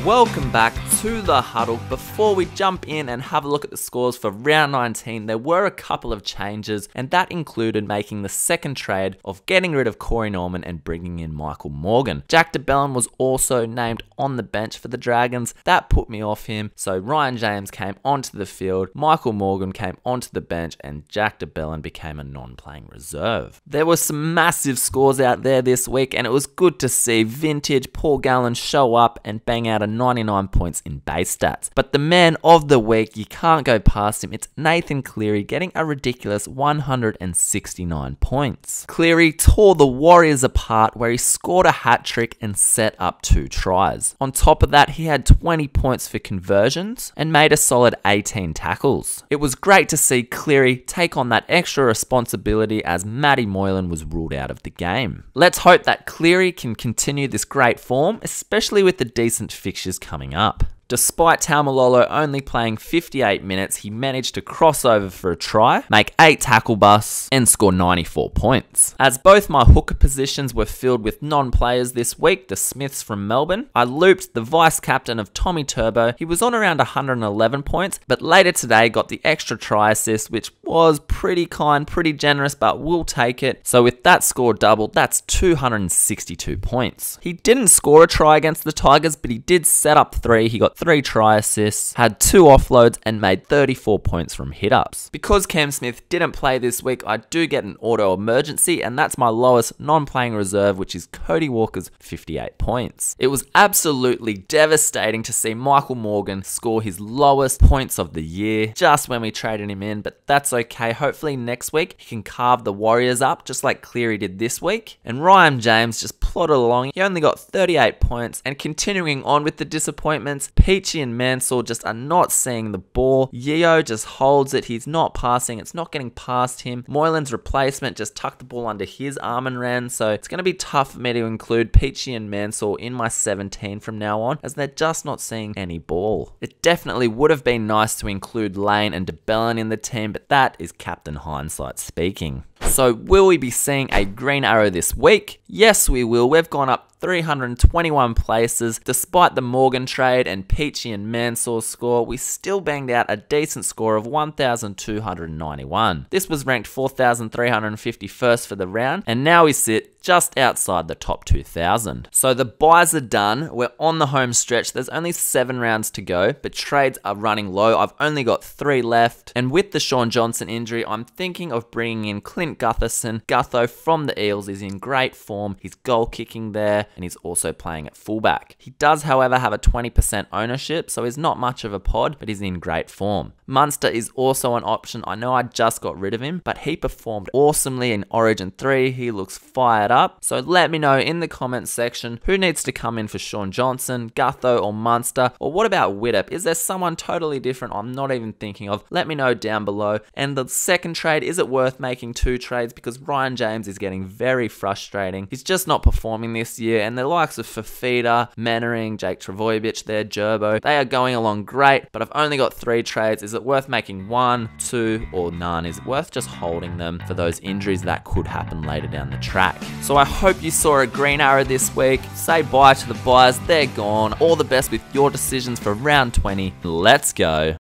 Welcome back to the Huddle. Before we jump in and have a look at the scores for round 19, there were a couple of changes, and that included making the second trade of getting rid of Corey Norman and bringing in Michael Morgan. Jack de Belin was also named on the bench for the Dragons. That put me off him, so Ryan James came onto the field, Michael Morgan came onto the bench, and Jack de Belin became a non-playing reserve. There were some massive scores out there this week, and it was good to see vintage Paul Gallen show up and bang out a 99 points in base stats. But the man of the week, you can't go past him. It's Nathan Cleary getting a ridiculous 169 points. Cleary tore the Warriors apart where he scored a hat-trick and set up 2 tries. On top of that, he had 20 points for conversions and made a solid 18 tackles. It was great to see Cleary take on that extra responsibility as Matty Moylan was ruled out of the game. Let's hope that Cleary can continue this great form, especially with the decent fixtures coming up. Despite Taumalolo only playing 58 minutes, he managed to cross over for a try, make 8 tackle busts, and score 94 points. As both my hooker positions were filled with non-players this week, the Smiths from Melbourne, I looped the vice-captain of Tommy Turbo. He was on around 111 points, but later today got the extra try assist, which was pretty kind, pretty generous, but we'll take it. So with that score doubled, that's 262 points. He didn't score a try against the Tigers, but he did set up 3. He got 3 try assists, had 2 offloads, and made 34 points from hit-ups. Because Cam Smith didn't play this week, I do get an auto emergency, and that's my lowest non-playing reserve, which is Cody Walker's 58 points. It was absolutely devastating to see Michael Morgan score his lowest points of the year just when we traded him in, but that's okay. Hopefully next week he can carve the Warriors up just like Cleary did this week. And Ryan James just plodded along. He only got 38 points, and continuing on with the disappointments, Peachy and Mansell just are not seeing the ball. Yeo just holds it. He's not passing. It's not getting past him. Moylan's replacement just tucked the ball under his arm and ran. So it's going to be tough for me to include Peachy and Mansell in my 17 from now on, as they're just not seeing any ball. It definitely would have been nice to include Lane and de Belin in the team, but that is Captain Hindsight speaking. So will we be seeing a green arrow this week? Yes, we will. We've gone up 321 places. Despite the Morgan trade and Peachy and Mansell's score, we still banged out a decent score of 1,291. This was ranked 4,351st for the round, and now we sit just outside the top 2,000. So the buys are done. We're on the home stretch. There's only 7 rounds to go, but trades are running low. I've only got 3 left, and with the Shaun Johnson injury, I'm thinking of bringing in Clint Gutherson. Gutho from the Eels is in great form. He's goal kicking there, and he's also playing at fullback. He does, however, have a 20% ownership, so he's not much of a pod, but he's in great form. Munster is also an option. I know I just got rid of him, but he performed awesomely in Origin 3. He looks fired up. So let me know in the comments section who needs to come in for Shaun Johnson, Gutho, or Munster, or what about Widdop? Is there someone totally different I'm not even thinking of? Let me know down below. And the second trade, is it worth making 2 trades? Because Ryan James is getting very frustrating. He's just not performing this year, and the likes of Fafita, Mannering, Jake Travojevic there, Gerbo, they are going along great, but I've only got 3 trades. Is it worth making 1, 2, or none? Is it worth just holding them for those injuries that could happen later down the track? So I hope you saw a green arrow this week. Say bye to the buyers, they're gone. All the best with your decisions for round 20. Let's go.